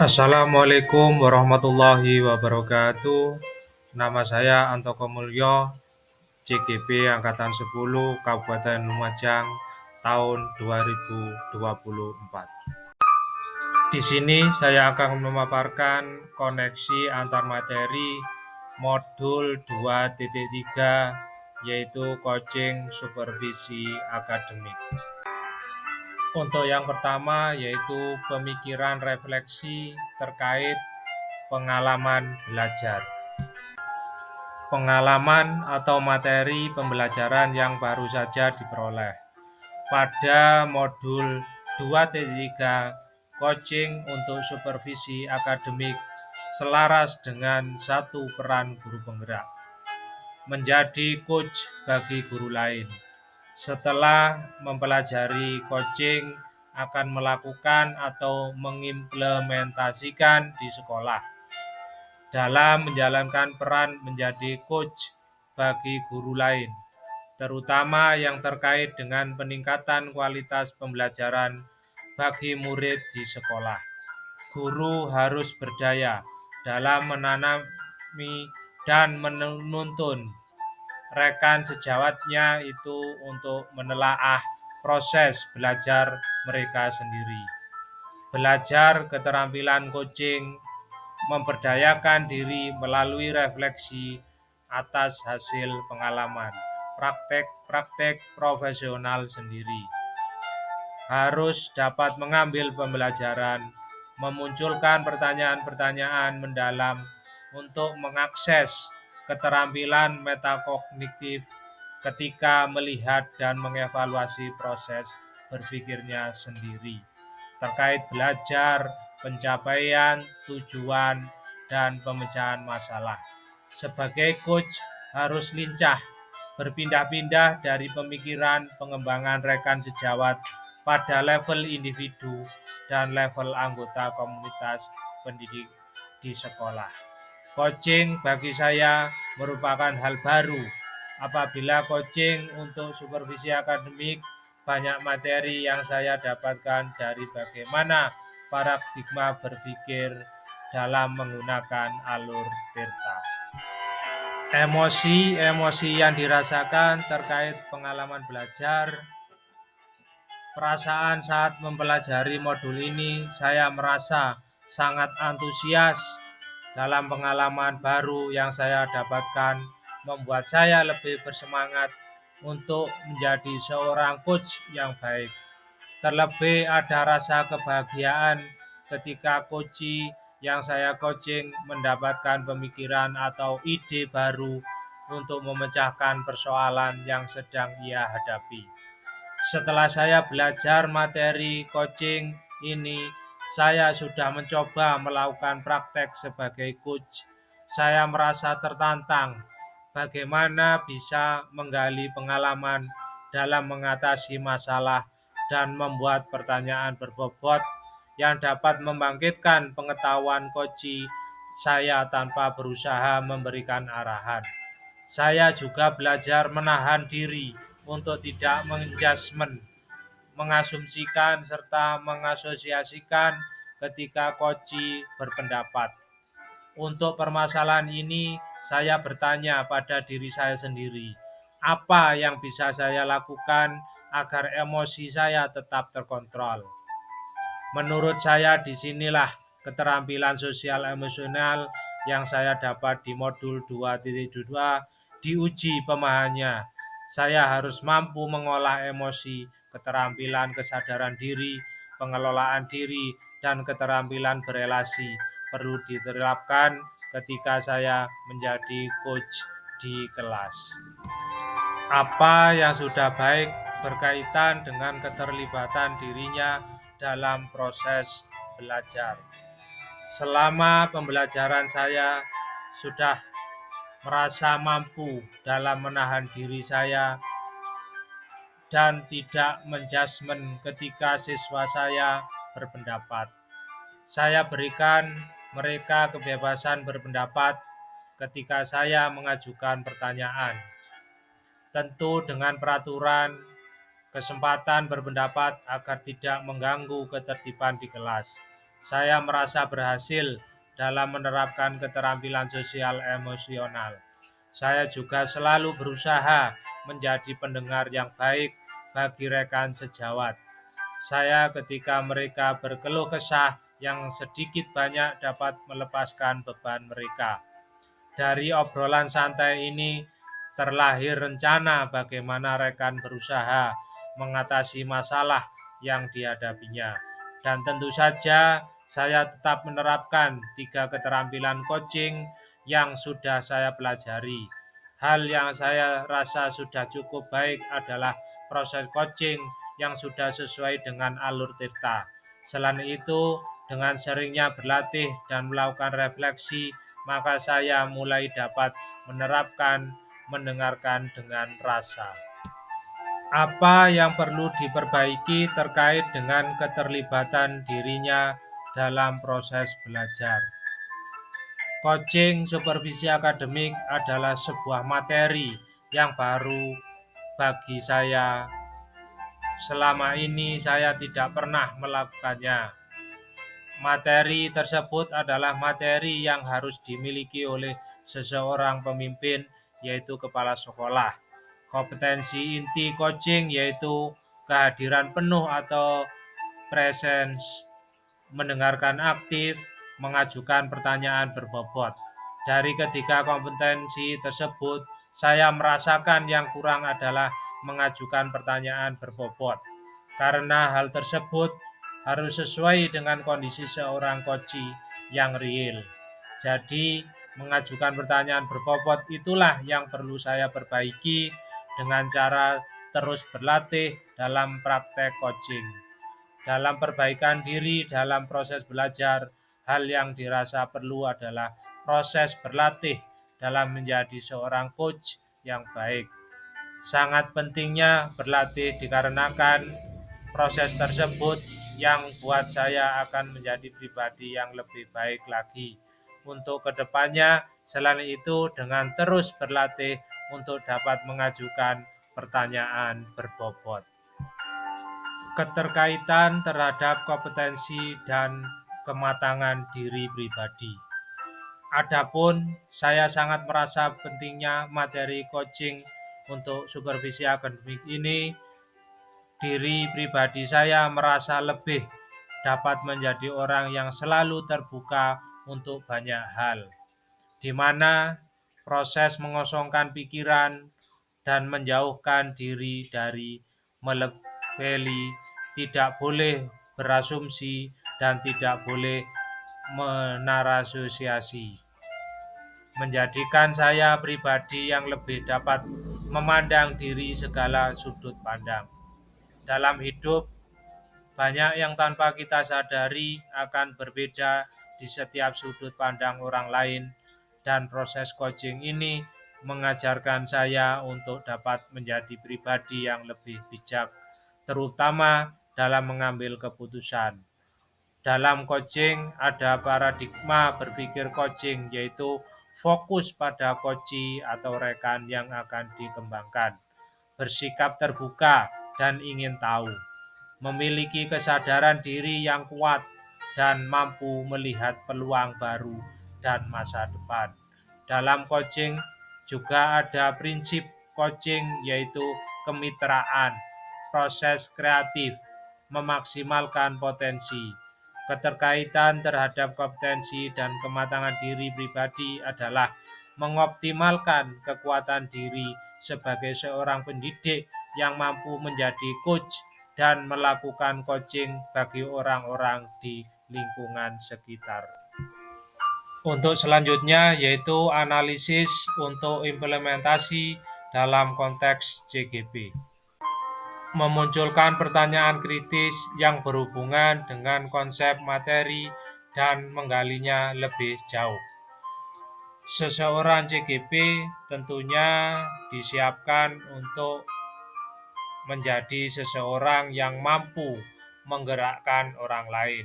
Assalamualaikum warahmatullahi wabarakatuh. Nama saya Antoko Mulyo, CGP Angkatan 10 Kabupaten Lumajang tahun 2024. Di sini saya akan memaparkan koneksi antar materi modul 2.3 yaitu coaching supervisi akademik. Untuk yang pertama yaitu pemikiran refleksi terkait pengalaman belajar. Pengalaman atau materi pembelajaran yang baru saja diperoleh. Pada modul 2.3 coaching untuk supervisi akademik selaras dengan satu peran guru penggerak, menjadi coach bagi guru lain. Setelah mempelajari coaching akan melakukan atau mengimplementasikan di sekolah dalam menjalankan peran menjadi coach bagi guru lain, terutama yang terkait dengan peningkatan kualitas pembelajaran bagi murid di sekolah. Guru harus berdaya dalam menanami dan menuntun rekan sejawatnya itu untuk menelaah proses belajar mereka sendiri. Belajar keterampilan coaching memberdayakan diri melalui refleksi atas hasil pengalaman, praktek profesional sendiri. Harus dapat mengambil pembelajaran, memunculkan pertanyaan-pertanyaan mendalam untuk mengakses keterampilan metakognitif ketika melihat dan mengevaluasi proses berpikirnya sendiri terkait belajar, pencapaian, tujuan, dan pemecahan masalah. Sebagai coach harus lincah, berpindah-pindah dari pemikiran pengembangan rekan sejawat pada level individu dan level anggota komunitas pendidik di sekolah. Coaching bagi saya merupakan hal baru. Apabila coaching untuk supervisi akademik, banyak materi yang saya dapatkan dari bagaimana paradigma berpikir dalam menggunakan alur Tirta. Emosi yang dirasakan terkait pengalaman belajar. Perasaan saat mempelajari modul ini, saya merasa sangat antusias dalam pengalaman baru yang saya dapatkan, membuat saya lebih bersemangat untuk menjadi seorang coach yang baik. Terlebih ada rasa kebahagiaan ketika coach yang saya coaching mendapatkan pemikiran atau ide baru untuk memecahkan persoalan yang sedang ia hadapi. Setelah saya belajar materi coaching ini, saya sudah mencoba melakukan praktek sebagai coach. Saya merasa tertantang bagaimana bisa menggali pengalaman dalam mengatasi masalah dan membuat pertanyaan berbobot yang dapat membangkitkan pengetahuan coach saya tanpa berusaha memberikan arahan. Saya juga belajar menahan diri untuk tidak menjudgment, mengasumsikan serta mengasosiasikan ketika coach berpendapat. Untuk permasalahan ini, saya bertanya pada diri saya sendiri, apa yang bisa saya lakukan agar emosi saya tetap terkontrol. Menurut saya disinilah keterampilan sosial emosional yang saya dapat di modul 2.2 diuji pemahamannya. Saya harus mampu mengolah emosi, keterampilan kesadaran diri, pengelolaan diri, dan keterampilan berelasi perlu diterapkan ketika saya menjadi coach di kelas. Apa yang sudah baik berkaitan dengan keterlibatan dirinya dalam proses belajar. Selama pembelajaran saya sudah merasa mampu dalam menahan diri saya dan tidak menjudgment ketika siswa saya berpendapat. Saya berikan mereka kebebasan berpendapat ketika saya mengajukan pertanyaan. Tentu dengan peraturan kesempatan berpendapat agar tidak mengganggu ketertiban di kelas. Saya merasa berhasil dalam menerapkan keterampilan sosial emosional. Saya juga selalu berusaha menjadi pendengar yang baik bagi rekan sejawat. Saya ketika mereka berkeluh kesah yang sedikit banyak dapat melepaskan beban mereka. Dari obrolan santai ini terlahir rencana bagaimana rekan berusaha mengatasi masalah yang dihadapinya. Dan tentu saja saya tetap menerapkan 3 keterampilan coaching yang sudah saya pelajari. Hal yang saya rasa sudah cukup baik adalah proses coaching yang sudah sesuai dengan alur Tirta. Selain itu, dengan seringnya berlatih dan melakukan refleksi, maka saya mulai dapat menerapkan mendengarkan dengan rasa. Apa yang perlu diperbaiki terkait dengan keterlibatan dirinya dalam proses belajar? Coaching supervisi akademik adalah sebuah materi yang baru bagi saya. Selama ini saya tidak pernah melakukannya. Materi tersebut adalah materi yang harus dimiliki oleh seseorang pemimpin, yaitu kepala sekolah. Kompetensi inti coaching yaitu kehadiran penuh atau presence, mendengarkan aktif, mengajukan pertanyaan berbobot. Dari ketiga kompetensi tersebut, saya merasakan yang kurang adalah mengajukan pertanyaan berbobot. Karena hal tersebut harus sesuai dengan kondisi seorang coach yang real. Jadi, mengajukan pertanyaan berbobot itulah yang perlu saya perbaiki dengan cara terus berlatih dalam praktek coaching. Dalam perbaikan diri dalam proses belajar, hal yang dirasa perlu adalah proses berlatih dalam menjadi seorang coach yang baik. Sangat pentingnya berlatih dikarenakan proses tersebut yang buat saya akan menjadi pribadi yang lebih baik lagi untuk kedepannya. Selain itu, dengan terus berlatih untuk dapat mengajukan pertanyaan berbobot. Keterkaitan terhadap kompetensi dan kematangan diri pribadi. Adapun saya sangat merasa pentingnya materi coaching untuk supervisi akademik ini, diri pribadi saya merasa lebih dapat menjadi orang yang selalu terbuka untuk banyak hal, di mana proses mengosongkan pikiran dan menjauhkan diri dari melebeli, tidak boleh berasumsi dan tidak boleh menarasiasi, menjadikan saya pribadi yang lebih dapat memandang diri segala sudut pandang. Dalam hidup, banyak yang tanpa kita sadari akan berbeda di setiap sudut pandang orang lain, dan proses coaching ini mengajarkan saya untuk dapat menjadi pribadi yang lebih bijak, terutama dalam mengambil keputusan. Dalam coaching ada paradigma berpikir coaching, yaitu fokus pada coach atau rekan yang akan dikembangkan, bersikap terbuka dan ingin tahu, memiliki kesadaran diri yang kuat, dan mampu melihat peluang baru dan masa depan. Dalam coaching juga ada prinsip coaching, yaitu kemitraan, proses kreatif, memaksimalkan potensi. Keterkaitan terhadap kompetensi dan kematangan diri pribadi adalah mengoptimalkan kekuatan diri sebagai seorang pendidik yang mampu menjadi coach dan melakukan coaching bagi orang-orang di lingkungan sekitar. Untuk selanjutnya yaitu analisis untuk implementasi dalam konteks CGP. Memunculkan pertanyaan kritis yang berhubungan dengan konsep materi dan menggalinya lebih jauh. Seseorang CGP tentunya disiapkan untuk menjadi seseorang yang mampu menggerakkan orang lain.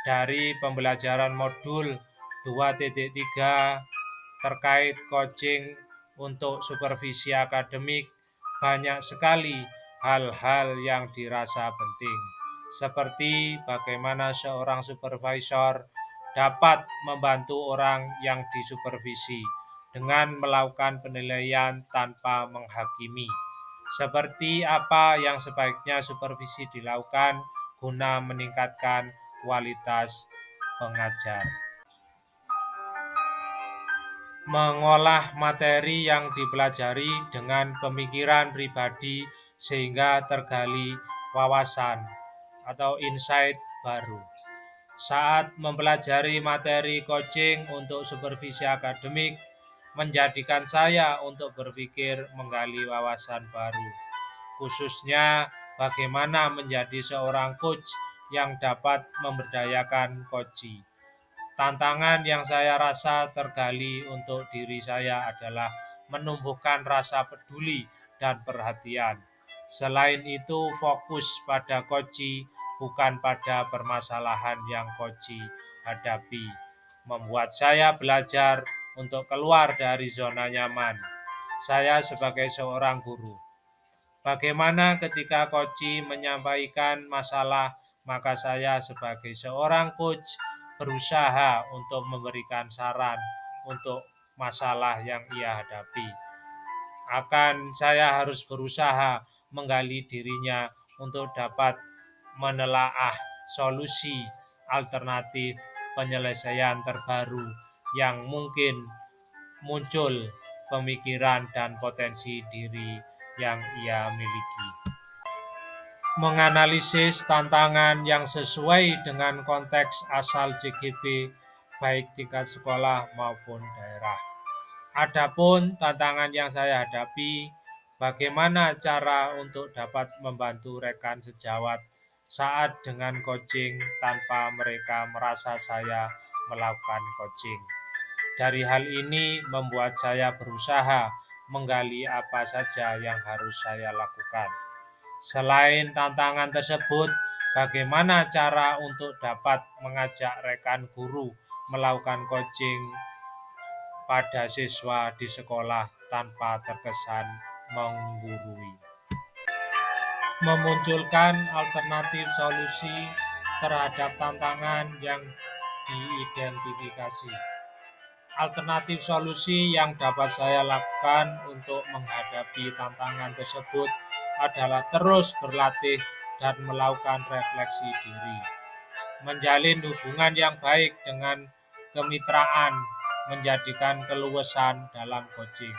Dari pembelajaran modul 2.3 terkait coaching untuk supervisi akademik, banyak sekali hal-hal yang dirasa penting. seperti bagaimana seorang supervisor dapat membantu orang yang disupervisi dengan melakukan penilaian tanpa menghakimi. Seperti apa yang sebaiknya supervisi dilakukan guna meningkatkan kualitas pengajar. Mengolah materi yang dipelajari dengan pemikiran pribadi sehingga tergali wawasan atau insight baru. Saat mempelajari materi coaching untuk supervisi akademik, menjadikan saya untuk berpikir menggali wawasan baru, khususnya bagaimana menjadi seorang coach yang dapat memberdayakan coachee. Tantangan yang saya rasa tergali untuk diri saya adalah menumbuhkan rasa peduli dan perhatian. Selain itu, fokus pada coachee bukan pada permasalahan yang coachee hadapi, membuat saya belajar untuk keluar dari zona nyaman. Saya sebagai seorang guru, bagaimana ketika coachee menyampaikan masalah, maka saya sebagai seorang coach berusaha untuk memberikan saran untuk masalah yang ia hadapi. Saya harus berusaha menggali dirinya untuk dapat menelaah solusi alternatif penyelesaian terbaru yang mungkin muncul pemikiran dan potensi diri yang ia miliki. Menganalisis tantangan yang sesuai dengan konteks asal CGP, baik tingkat sekolah maupun daerah. Adapun tantangan yang saya hadapi, bagaimana cara untuk dapat membantu rekan sejawat saat dengan coaching tanpa mereka merasa saya melakukan coaching. Dari hal ini membuat saya berusaha menggali apa saja yang harus saya lakukan. Selain tantangan tersebut, bagaimana cara untuk dapat mengajak rekan guru melakukan coaching pada siswa di sekolah tanpa terkesan menggurui. Memunculkan alternatif solusi terhadap tantangan yang diidentifikasi. Alternatif solusi yang dapat saya lakukan untuk menghadapi tantangan tersebut adalah terus berlatih dan melakukan refleksi diri. Menjalin hubungan yang baik dengan kemitraan menjadikan keluasan dalam coaching.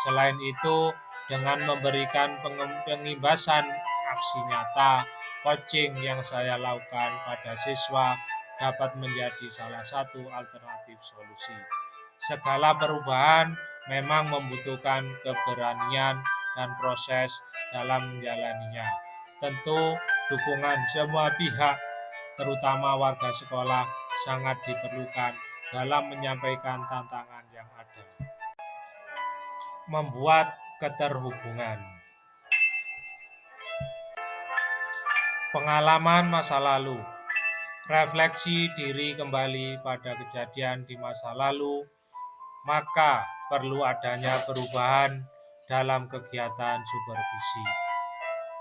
Selain itu, dengan memberikan pengimbasan aksi nyata, coaching yang saya lakukan pada siswa dapat menjadi salah satu alternatif solusi. Segala perubahan memang membutuhkan keberanian dan proses dalam menjalaninya. Tentu dukungan semua pihak, terutama warga sekolah, sangat diperlukan dalam menyampaikan tantangan yang ada. Membuat keterhubungan. Pengalaman masa lalu. Refleksi diri kembali pada kejadian di masa lalu, maka perlu adanya perubahan dalam kegiatan supervisi.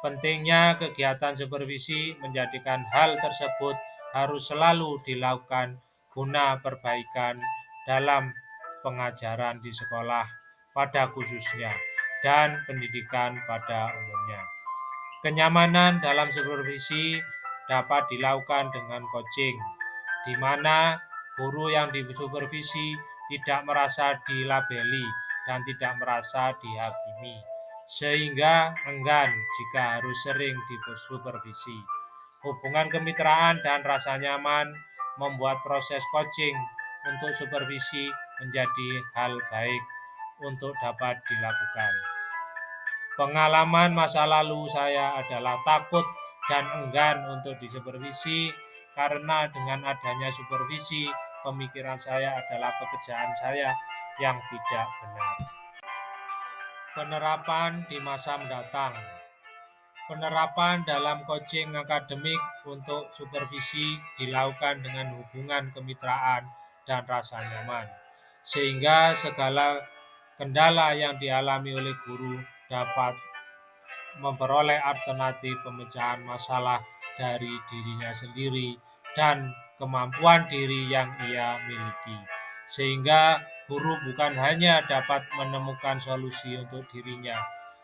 Pentingnya kegiatan supervisi menjadikan hal tersebut harus selalu dilakukan guna perbaikan dalam pengajaran di sekolah pada khususnya dan pendidikan pada umumnya. Kenyamanan dalam supervisi dapat dilakukan dengan coaching, di mana guru yang disupervisi tidak merasa dilabeli dan tidak merasa dihakimi, sehingga enggan jika harus sering disupervisi. Hubungan kemitraan dan rasa nyaman membuat proses coaching untuk supervisi menjadi hal baik untuk dapat dilakukan. Pengalaman masa lalu saya adalah takut dan enggan untuk disupervisi karena dengan adanya supervisi, pemikiran saya adalah pekerjaan saya yang tidak benar. Penerapan di masa mendatang. Penerapan dalam coaching akademik untuk supervisi dilakukan dengan hubungan kemitraan dan rasa nyaman, sehingga segala kendala yang dialami oleh guru dapat memperoleh alternatif pemecahan masalah dari dirinya sendiri dan kemampuan diri yang ia miliki. Sehingga guru bukan hanya dapat menemukan solusi untuk dirinya,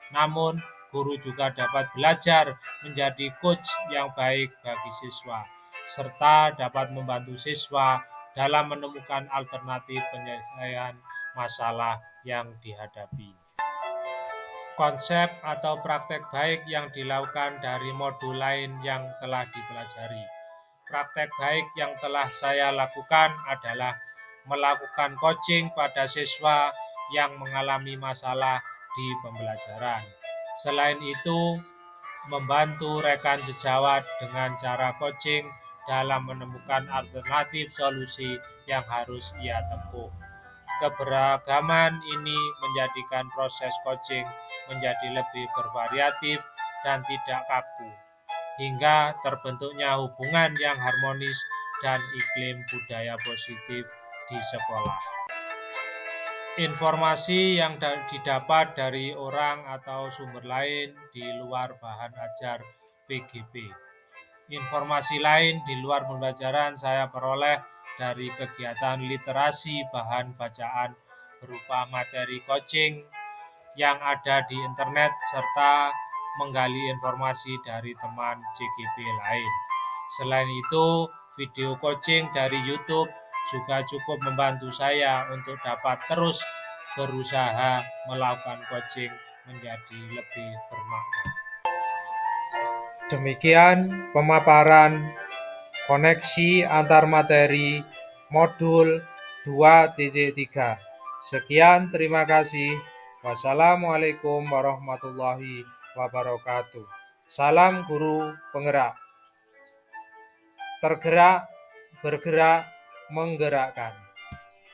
namun guru juga dapat belajar menjadi coach yang baik bagi siswa, serta dapat membantu siswa dalam menemukan alternatif penyelesaian masalah yang dihadapi. Konsep atau praktek baik yang dilakukan dari modul lain yang telah dipelajari. Praktek baik yang telah saya lakukan adalah melakukan coaching pada siswa yang mengalami masalah di pembelajaran. Selain itu, membantu rekan sejawat dengan cara coaching dalam menemukan alternatif solusi yang harus ia tempuh. Keberagaman ini menjadikan proses coaching menjadi lebih bervariatif dan tidak kaku, hingga terbentuknya hubungan yang harmonis dan iklim budaya positif di sekolah. Informasi yang didapat dari orang atau sumber lain di luar bahan ajar PGP. Informasi lain di luar pembelajaran saya peroleh dari kegiatan literasi bahan bacaan berupa materi coaching yang ada di internet serta menggali informasi dari teman CGP lain. Selain itu, video coaching dari YouTube juga cukup membantu saya untuk dapat terus berusaha melakukan coaching menjadi lebih bermakna. Demikian pemaparan koneksi antar materi modul 2.3. Sekian, terima kasih. Wassalamualaikum warahmatullahi wabarakatuh. Salam guru penggerak. Tergerak, bergerak, menggerakkan.